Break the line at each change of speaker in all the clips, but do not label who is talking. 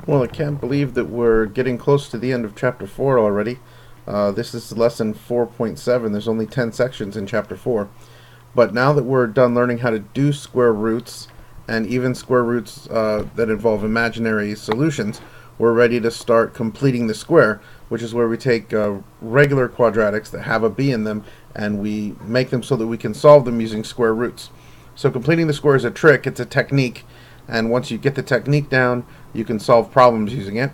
Well, I can't believe that we're getting close to the end of Chapter 4 already. This is lesson 4.7. There's only 10 sections in Chapter 4. But now that we're done learning how to do square roots, and even square roots that involve imaginary solutions, we're ready to start completing the square, which is where we take regular quadratics that have a b in them, and we make them so that we can solve them using square roots. So completing the square is a trick, it's a technique, and once you get the technique down, you can solve problems using it.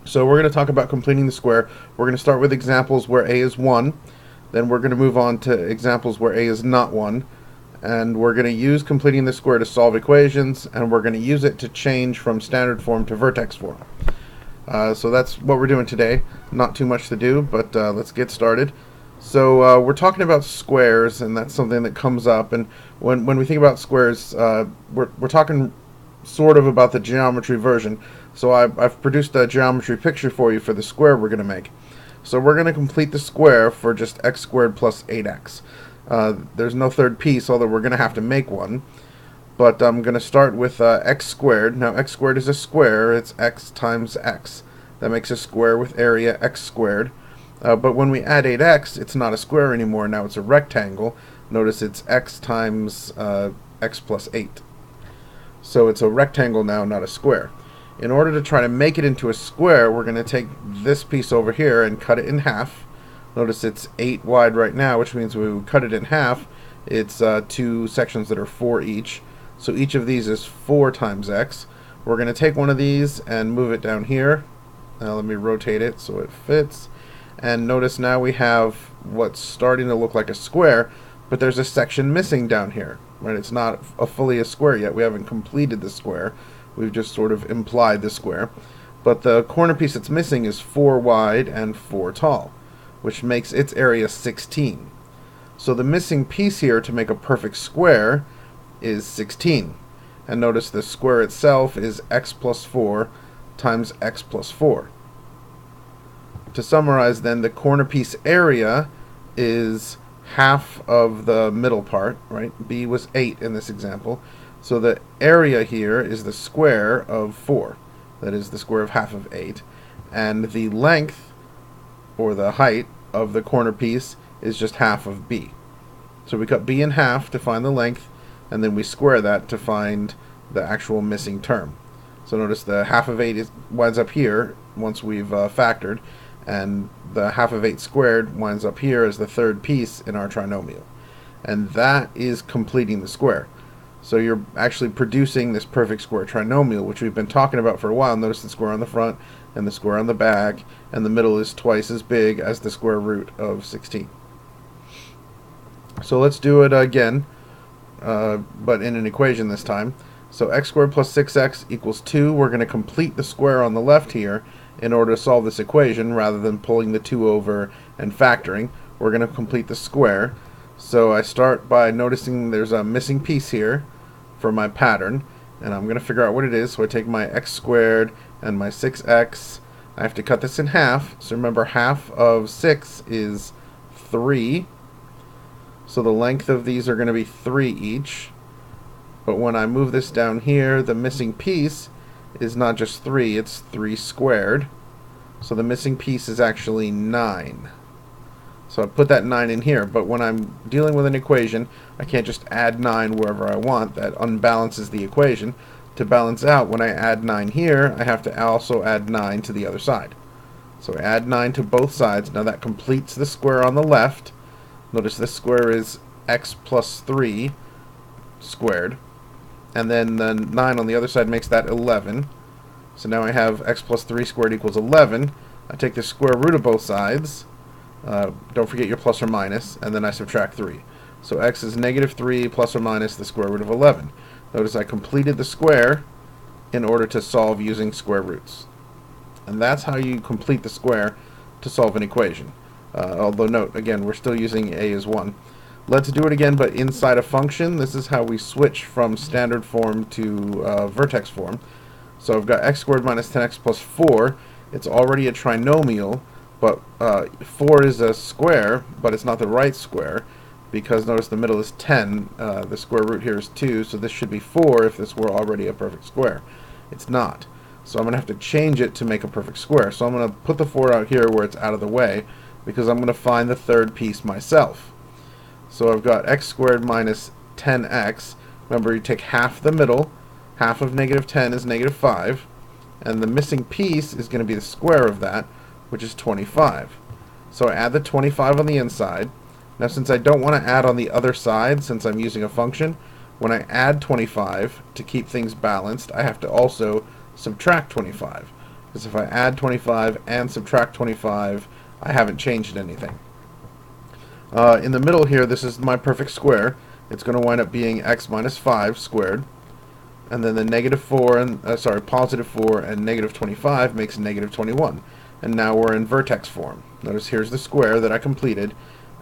So we're going to talk about completing the square. We're going to start with examples where a is 1, then we're going to move on to examples where a is not 1, and we're going to use completing the square to solve equations, and we're going to use it to change from standard form to vertex form. So that's what we're doing today. Not too much to do, but let's get started. So we're talking about squares, and that's something that comes up. And when we think about squares, we're talking sort of about the geometry version. So I've produced a geometry picture for you for the square we're going to make. So we're going to complete the square for just x squared plus 8x. There's no third piece, although we're going to have to make one. But I'm going to start with x squared. Now x squared is a square. It's x times x. That makes a square with area x squared. But when we add 8x, it's not a square anymore. Now it's a rectangle. Notice it's x times x plus 8. So it's a rectangle now, not a square. In order to try to make it into a square, we're going to take this piece over here and cut it in half. Notice it's 8 wide right now, which means we would cut it in half. It's two sections that are 4 each. So each of these is 4 times x. We're going to take one of these and move it down here. Now let me rotate it so it fits. And notice now we have what's starting to look like a square, but there's a section missing down here. Right? It's not fully a square yet. We haven't completed the square. We've just sort of implied the square. But the corner piece that's missing is 4 wide and 4 tall, which makes its area 16. So the missing piece here to make a perfect square is 16. And notice the square itself is x plus 4 times x plus 4. To summarize then, the corner piece area is half of the middle part, right? B was 8 in this example. So the area here is the square of 4. That is the square of half of 8. And the length, or the height, of the corner piece is just half of B. So we cut B in half to find the length, and then we square that to find the actual missing term. So notice the half of 8 winds up here once we've factored, and the half of 8 squared winds up here as the third piece in our trinomial. And that is completing the square. So you're actually producing this perfect square trinomial, which we've been talking about for a while. Notice the square on the front and the square on the back, and the middle is twice as big as the square root of 16. So let's do it again, but in an equation this time. So x squared plus 6x equals 2. We're going to complete the square on the left here in order to solve this equation, rather than pulling the 2 over and factoring. We're going to complete the square. So I start by noticing there's a missing piece here for my pattern, and I'm going to figure out what it is. So I take my x squared and my 6x. I have to cut this in half. So remember, half of 6 is 3. So the length of these are going to be 3 each. But when I move this down here, the missing piece is not just 3, it's 3 squared. So the missing piece is actually 9. So I put that 9 in here, but when I'm dealing with an equation, I can't just add 9 wherever I want. That unbalances the equation. To balance out, when I add 9 here, I have to also add 9 to the other side. So I add 9 to both sides. Now that completes the square on the left. Notice this square is x plus 3 squared. And then the 9 on the other side makes that 11. So now I have x plus 3 squared equals 11. I take the square root of both sides. Don't forget your plus or minus, and then I subtract 3. So x is negative 3 plus or minus the square root of 11. Notice I completed the square in order to solve using square roots. And that's how you complete the square to solve an equation. Although note, again, we're still using a as 1. Let's do it again, but inside a function. This is how we switch from standard form to vertex form. So I've got x squared minus 10x plus 4. It's already a trinomial, but 4 is a square, but it's not the right square, because notice the middle is 10. The square root here is 2, so this should be 4 if this were already a perfect square. It's not. So I'm going to have to change it to make a perfect square. So I'm going to put the 4 out here where it's out of the way, because I'm going to find the third piece myself. So I've got x squared minus 10x. Remember, you take half the middle. Half of negative 10 is negative 5. And the missing piece is going to be the square of that, which is 25. So I add the 25 on the inside. Now, since I don't want to add on the other side, since I'm using a function, when I add 25 to keep things balanced, I have to also subtract 25. Because if I add 25 and subtract 25, I haven't changed anything. In the middle here, this is my perfect square. It's going to wind up being x minus 5 squared. And then the negative 4 and positive 4 and negative 25 makes negative 21. And now we're in vertex form. Notice here's the square that I completed,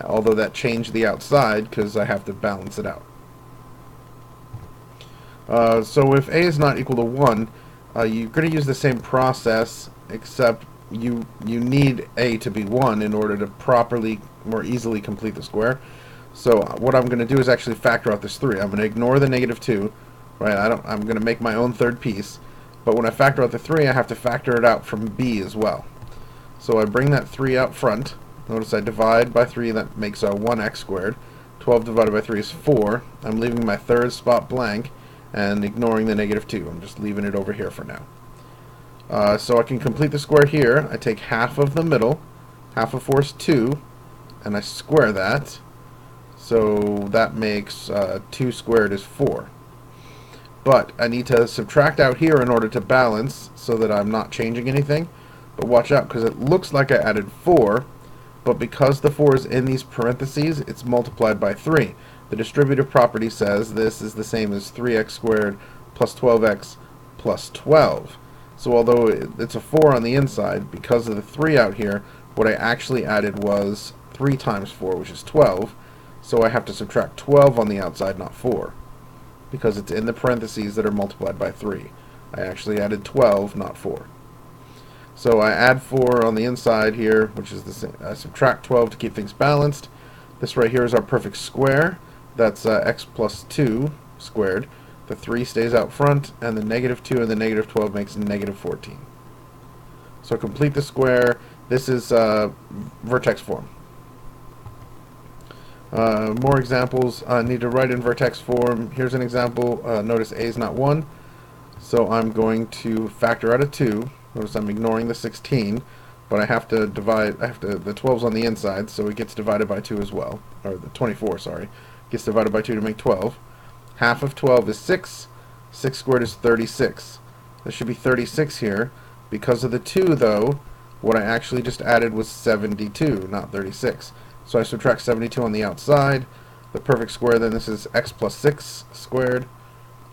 although that changed the outside because I have to balance it out. So if a is not equal to 1, you're going to use the same process, except you need a to be 1 in order to properly, more easily complete the square. So what I'm going to do is actually factor out this 3. I'm going to ignore the negative 2. Right? I'm going to make my own third piece. But when I factor out the 3, I have to factor it out from b as well. So I bring that 3 out front. Notice I divide by 3, that makes 1x squared. 12 divided by 3 is 4. I'm leaving my third spot blank and ignoring the negative 2. I'm just leaving it over here for now. So I can complete the square here. I take half of the middle. Half of 4 is 2. And I square that. So that makes 2 squared is 4. But I need to subtract out here in order to balance so that I'm not changing anything. But watch out, because it looks like I added 4, but because the 4 is in these parentheses, it's multiplied by 3. The distributive property says this is the same as 3x squared plus 12x plus 12. So although it's a 4 on the inside, because of the 3 out here, what I actually added was 3 times 4, which is 12. So I have to subtract 12 on the outside, not 4. Because it's in the parentheses that are multiplied by 3. I actually added 12, not 4. So I add 4 on the inside here, which is the same. I subtract 12 to keep things balanced. This right here is our perfect square. That's x plus 2 squared. The 3 stays out front, and the negative 2 and the negative 12 makes negative 14. So complete the square. This is vertex form. More examples. I need to write in vertex form. Here's an example. Notice a is not 1, so I'm going to factor out a 2. Notice I'm ignoring the 16, but I have to divide. The 12's on the inside, so it gets divided by 2 as well. Or the 24, sorry, gets divided by 2 to make 12. Half of 12 is 6. 6 squared is 36. There should be 36 here. Because of the 2, though, what I actually just added was 72, not 36. So I subtract 72 on the outside. The perfect square, then this is x plus 6 squared.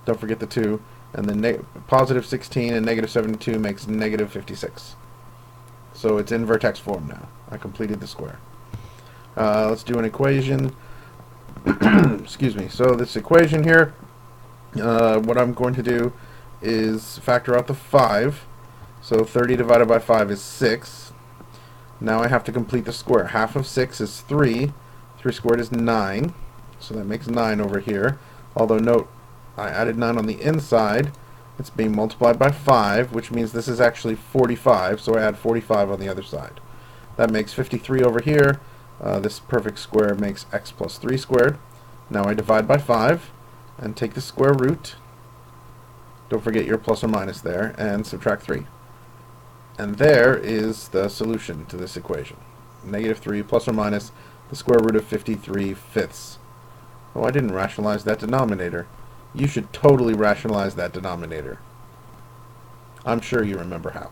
Don't forget the 2. And then positive 16 and negative 72 makes negative 56. So it's in vertex form now. I completed the square. Let's do an equation. Excuse me. So this equation here, what I'm going to do is factor out the 5. So 30 divided by 5 is 6. Now I have to complete the square. Half of 6 is 3. 3 squared is 9. So that makes 9 over here. Although note, I added 9 on the inside. It's being multiplied by 5, which means this is actually 45. So I add 45 on the other side. That makes 53 over here. This perfect square makes x plus 3 squared. Now I divide by 5 and take the square root. Don't forget your plus or minus there, and subtract 3. And there is the solution to this equation. Negative 3 plus or minus the square root of 53 fifths. Oh, I didn't rationalize that denominator. You should totally rationalize that denominator. I'm sure you remember how.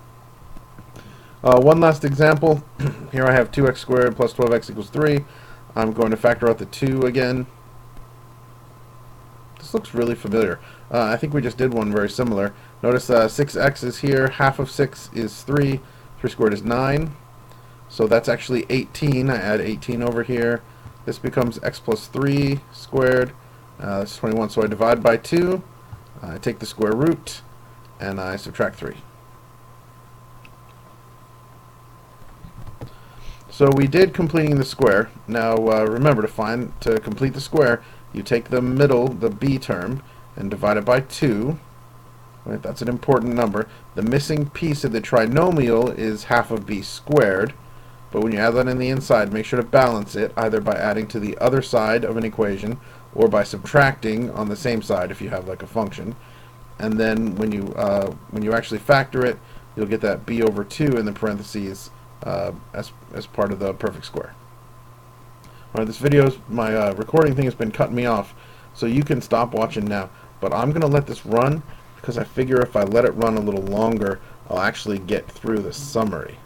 One last example. Here I have 2x squared plus 12x equals 3. I'm going to factor out the 2 again. This looks really familiar. I think we just did one very similar. Notice 6x is here. Half of 6 is 3. 3 squared is 9. So that's actually 18. I add 18 over here. This becomes x plus 3 squared. That's 21. So I divide by 2. I take the square root. And I subtract 3. So we did completing the square. Now remember, to complete the square, you take the middle, the b term, and divide it by 2. Right, that's an important number. The missing piece of the trinomial is half of b squared, but when you add that in the inside, make sure to balance it either by adding to the other side of an equation or by subtracting on the same side if you have like a function. And then when you actually factor it, you'll get that b over 2 in the parentheses as part of the perfect square. Alright, this video's, my recording thing has been cutting me off, so you can stop watching now. But I'm going to let this run because I figure if I let it run a little longer, I'll actually get through the summary.